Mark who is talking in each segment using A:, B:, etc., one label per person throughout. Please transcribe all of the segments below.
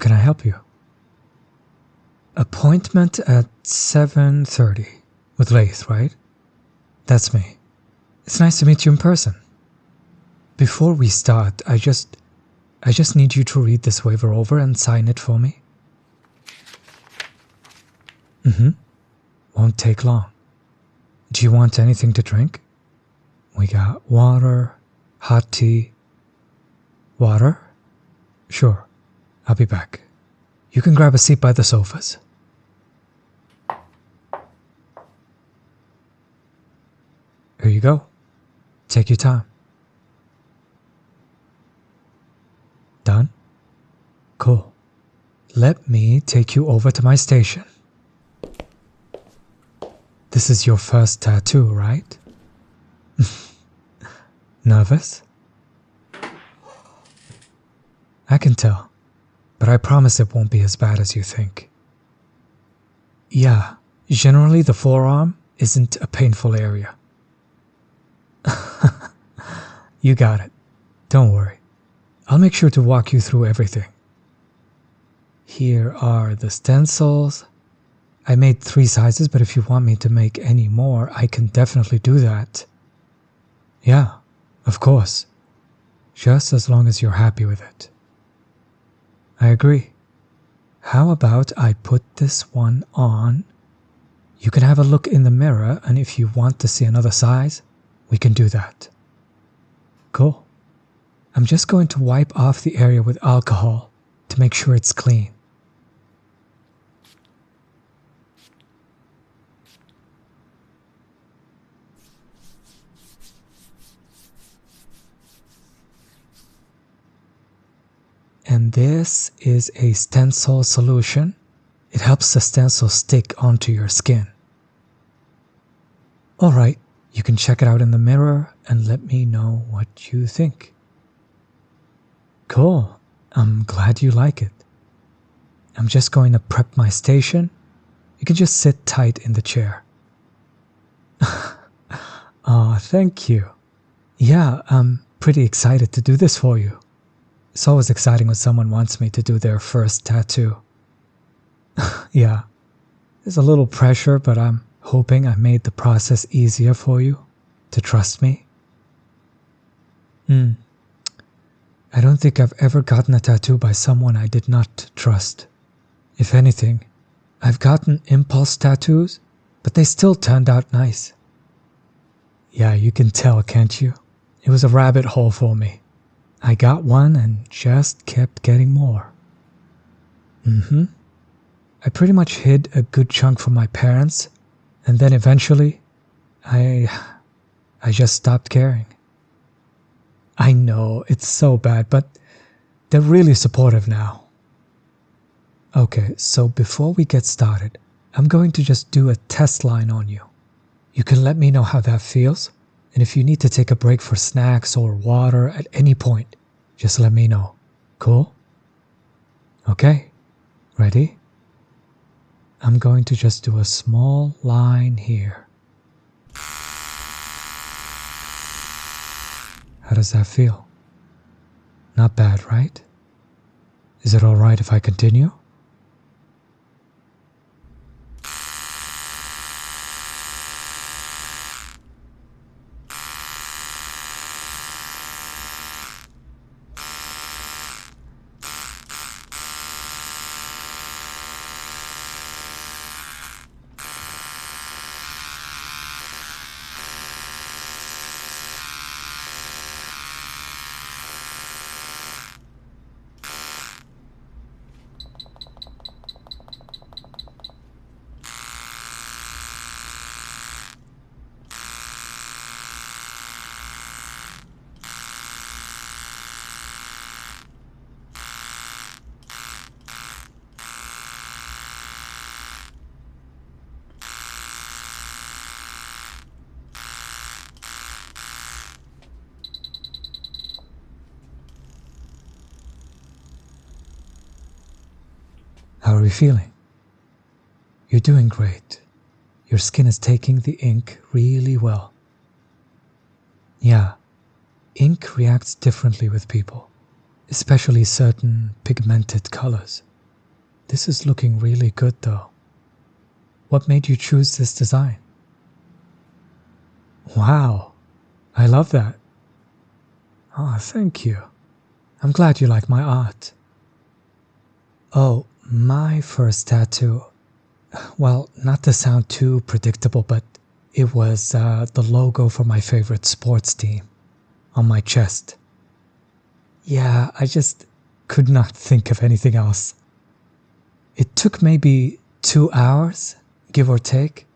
A: can I help you? Appointment at 7:30 with Leith, right? That's me. It's nice to meet you in person. Before we start, I just need you to read this waiver over and sign it for me. Won't take long. Do you want anything to drink? We got water, hot tea. Water? Sure. I'll be back. You can grab a seat by the sofas. Here you go. Take your time. Done? Cool. Let me take you over to my station. This is your first tattoo, right? Nervous? I can tell, but I promise it won't be as bad as you think. Yeah, generally the forearm isn't a painful area. You got it. Don't worry. I'll make sure to walk you through everything. Here are the stencils. I made 3 sizes, but if you want me to make any more, I can definitely do that. Yeah, of course. Just as long as you're happy with it. I agree. How about I put this one on? You can have a look in the mirror, and if you want to see another size, we can do that. Cool. I'm just going to wipe off the area with alcohol to make sure it's clean. And this is a stencil solution. It helps the stencil stick onto your skin. Alright, you can check it out in the mirror and let me know what you think. Cool, I'm glad you like it. I'm just going to prep my station. You can just sit tight in the chair. Aw, thank you. Yeah, I'm pretty excited to do this for you. It's always exciting when someone wants me to do their first tattoo. Yeah, there's a little pressure, but I'm hoping I made the process easier for you to trust me. I don't think I've ever gotten a tattoo by someone I did not trust. If anything, I've gotten impulse tattoos, but they still turned out nice. Yeah, you can tell, can't you? It was a rabbit hole for me. I got one and just kept getting more. I pretty much hid a good chunk from my parents, and then eventually, I just stopped caring. I know, it's so bad, but they're really supportive now. Okay, so before we get started, I'm going to just do a test line on you. You can let me know how that feels, and if you need to take a break for snacks or water at any point, just let me know. Cool? Okay, ready? I'm going to just do a small line here. How does that feel? Not bad, right? Is it alright if I continue? How are you feeling? You're doing great. Your skin is taking the ink really well. Yeah, ink reacts differently with people, especially certain pigmented colors. This is looking really good though. What made you choose this design? Wow, I love that. Oh, thank you. I'm glad you like my art. Oh, my first tattoo. Well, not to sound too predictable, but it was the logo for my favorite sports team on my chest. Yeah, I just could not think of anything else. It took maybe 2 hours, give or take.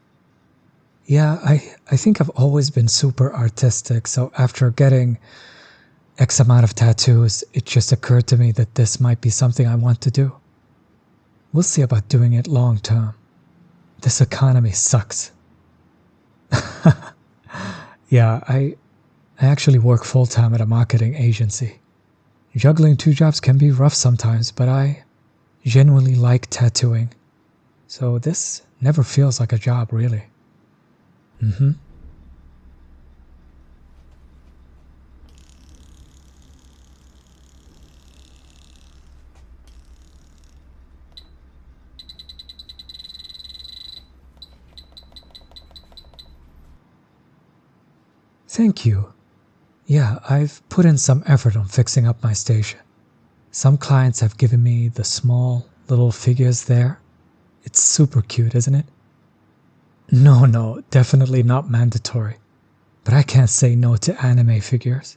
A: Yeah, I think I've always been super artistic, so after getting X amount of tattoos, it just occurred to me that this might be something I want to do. We'll see about doing it long term. This economy sucks. Yeah, I actually work full-time at a marketing agency. Juggling 2 jobs can be rough sometimes, but I genuinely like tattooing. So this never feels like a job, really. Thank you. Yeah, I've put in some effort on fixing up my station. Some clients have given me the small little figures there. It's super cute, isn't it? No, definitely not mandatory. But I can't say no to anime figures.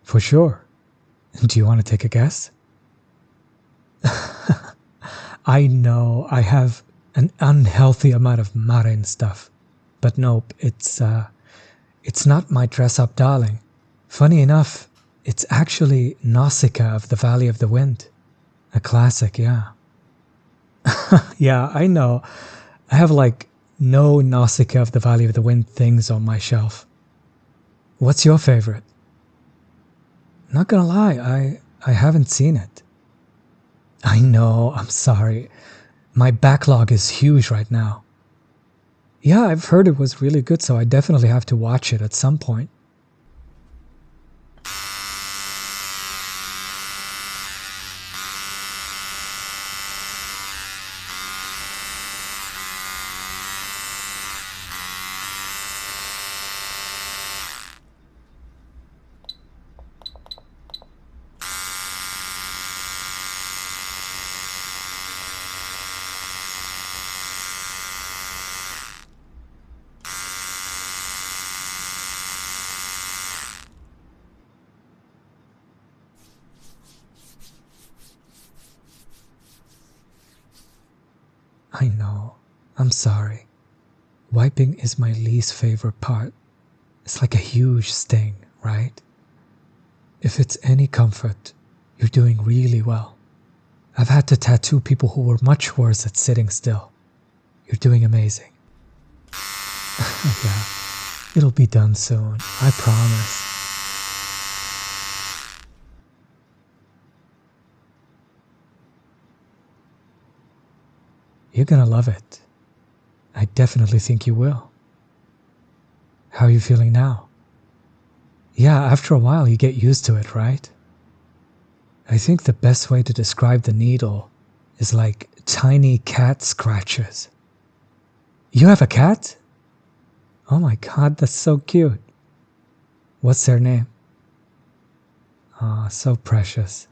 A: For sure. Do you want to take a guess? I know I have an unhealthy amount of Marin stuff. But nope, it's not my dress-up darling. Funny enough, it's actually Nausicaa of the Valley of the Wind. A classic, yeah. Yeah, I know. I have like no Nausicaa of the Valley of the Wind things on my shelf. What's your favorite? Not gonna lie, I haven't seen it. I know, I'm sorry. My backlog is huge right now. Yeah, I've heard it was really good, so I definitely have to watch it at some point. I know. I'm sorry. Wiping is my least favorite part. It's like a huge sting, right? If it's any comfort, you're doing really well. I've had to tattoo people who were much worse at sitting still. You're doing amazing. Yeah, it'll be done soon, I promise. You're gonna love it. I definitely think you will. How are you feeling now? Yeah, after a while you get used to it, right? I think the best way to describe the needle is like tiny cat scratches. You have a cat? Oh my god, that's so cute. What's their name? Ah, so precious.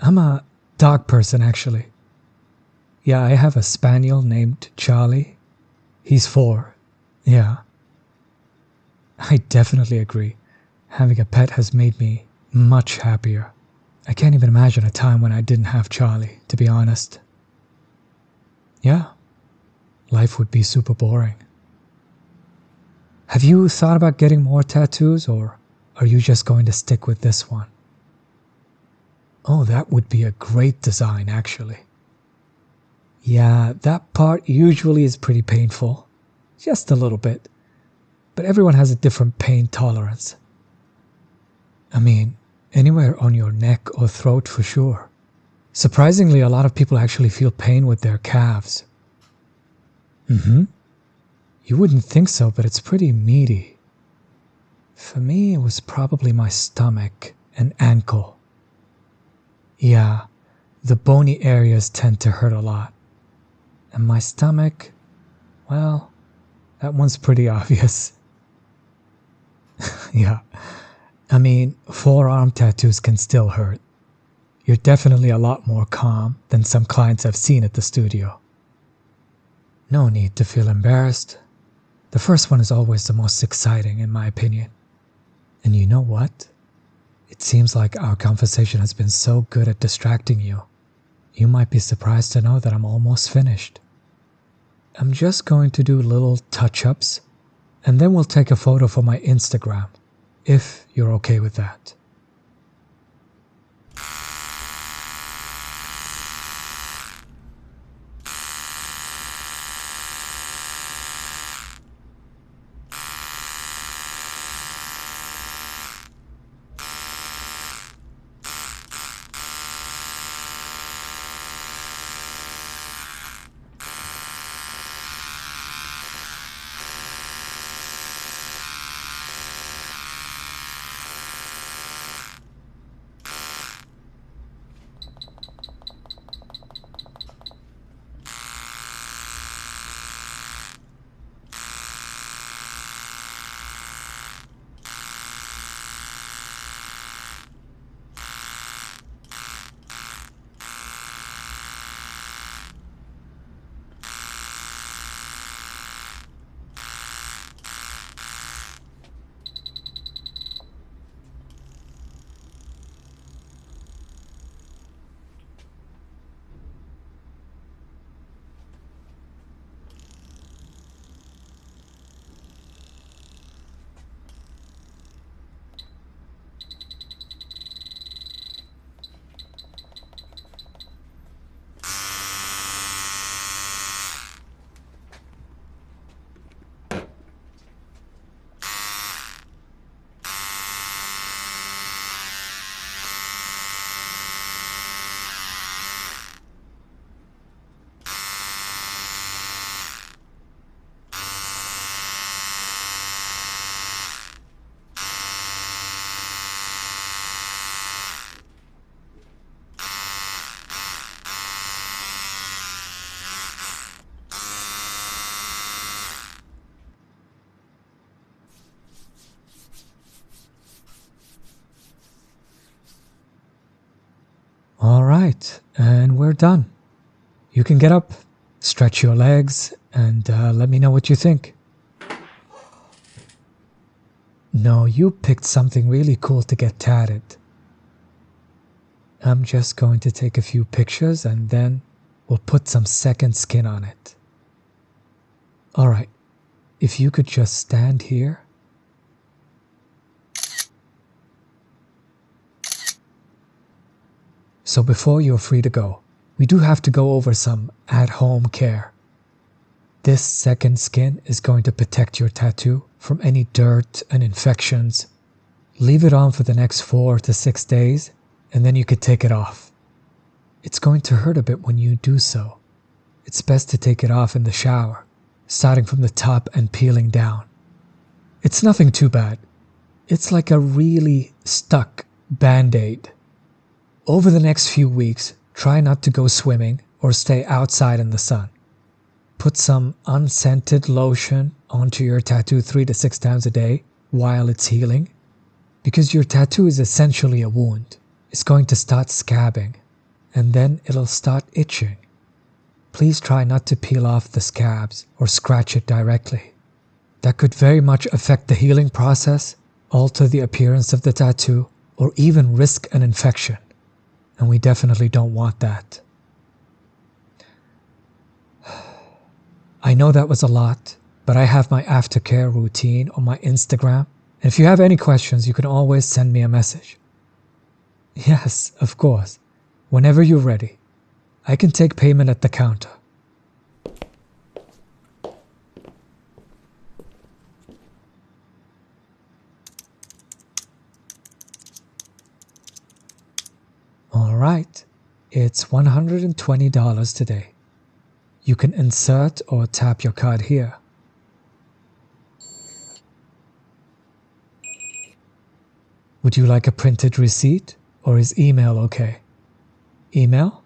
A: I'm a dog person, actually. Yeah, I have a spaniel named Charlie. He's 4. Yeah. I definitely agree. Having a pet has made me much happier. I can't even imagine a time when I didn't have Charlie, to be honest. Yeah, life would be super boring. Have you thought about getting more tattoos, or are you just going to stick with this one? Oh, that would be a great design, actually. Yeah, that part usually is pretty painful. Just a little bit. But everyone has a different pain tolerance. I mean, anywhere on your neck or throat for sure. Surprisingly, a lot of people actually feel pain with their calves. You wouldn't think so, but it's pretty meaty. For me, it was probably my stomach and ankle. Yeah, the bony areas tend to hurt a lot. And my stomach, well, that one's pretty obvious. Yeah, I mean, forearm tattoos can still hurt. You're definitely a lot more calm than some clients I've seen at the studio. No need to feel embarrassed. The first one is always the most exciting, in my opinion. And you know what? It seems like our conversation has been so good at distracting you. You might be surprised to know that I'm almost finished. I'm just going to do little touch-ups, and then we'll take a photo for my Instagram, if you're okay with that. Alright, and we're done. You can get up, stretch your legs, and let me know what you think. No, you picked something really cool to get tatted. I'm just going to take a few pictures and then we'll put some second skin on it. Alright, if you could just stand here. So before you're free to go, we do have to go over some at-home care. This second skin is going to protect your tattoo from any dirt and infections. Leave it on for the next 4 to 6 days, and then you could take it off. It's going to hurt a bit when you do so. It's best to take it off in the shower, starting from the top and peeling down. It's nothing too bad. It's like a really stuck band-aid. Over the next few weeks, try not to go swimming or stay outside in the sun. Put some unscented lotion onto your tattoo 3 to 6 times a day while it's healing, because your tattoo is essentially a wound. It's going to start scabbing, and then it'll start itching. Please try not to peel off the scabs or scratch it directly. That could very much affect the healing process, alter the appearance of the tattoo, or even risk an infection. And we definitely don't want that. I know that was a lot, but I have my aftercare routine on my Instagram, and if you have any questions, you can always send me a message. Yes, of course. Whenever you're ready. I can take payment at the counter. Alright, it's $120 today. You can insert or tap your card here. Would you like a printed receipt, or is email okay? Email?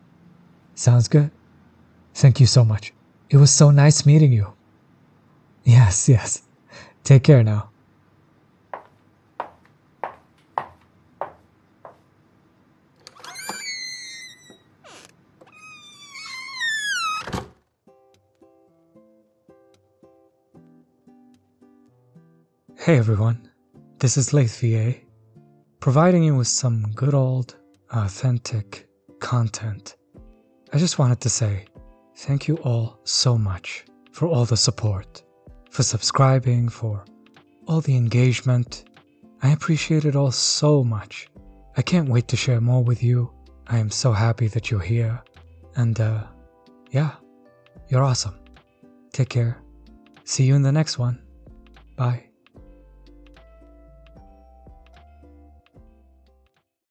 A: Sounds good. Thank you so much. It was so nice meeting you. Yes, yes. Take care now. Hey everyone, this is Leith VA, providing you with some good old, authentic content. I just wanted to say thank you all so much for all the support, for subscribing, for all the engagement. I appreciate it all so much. I can't wait to share more with you. I am so happy that you're here. And yeah, you're awesome. Take care. See you in the next one. Bye.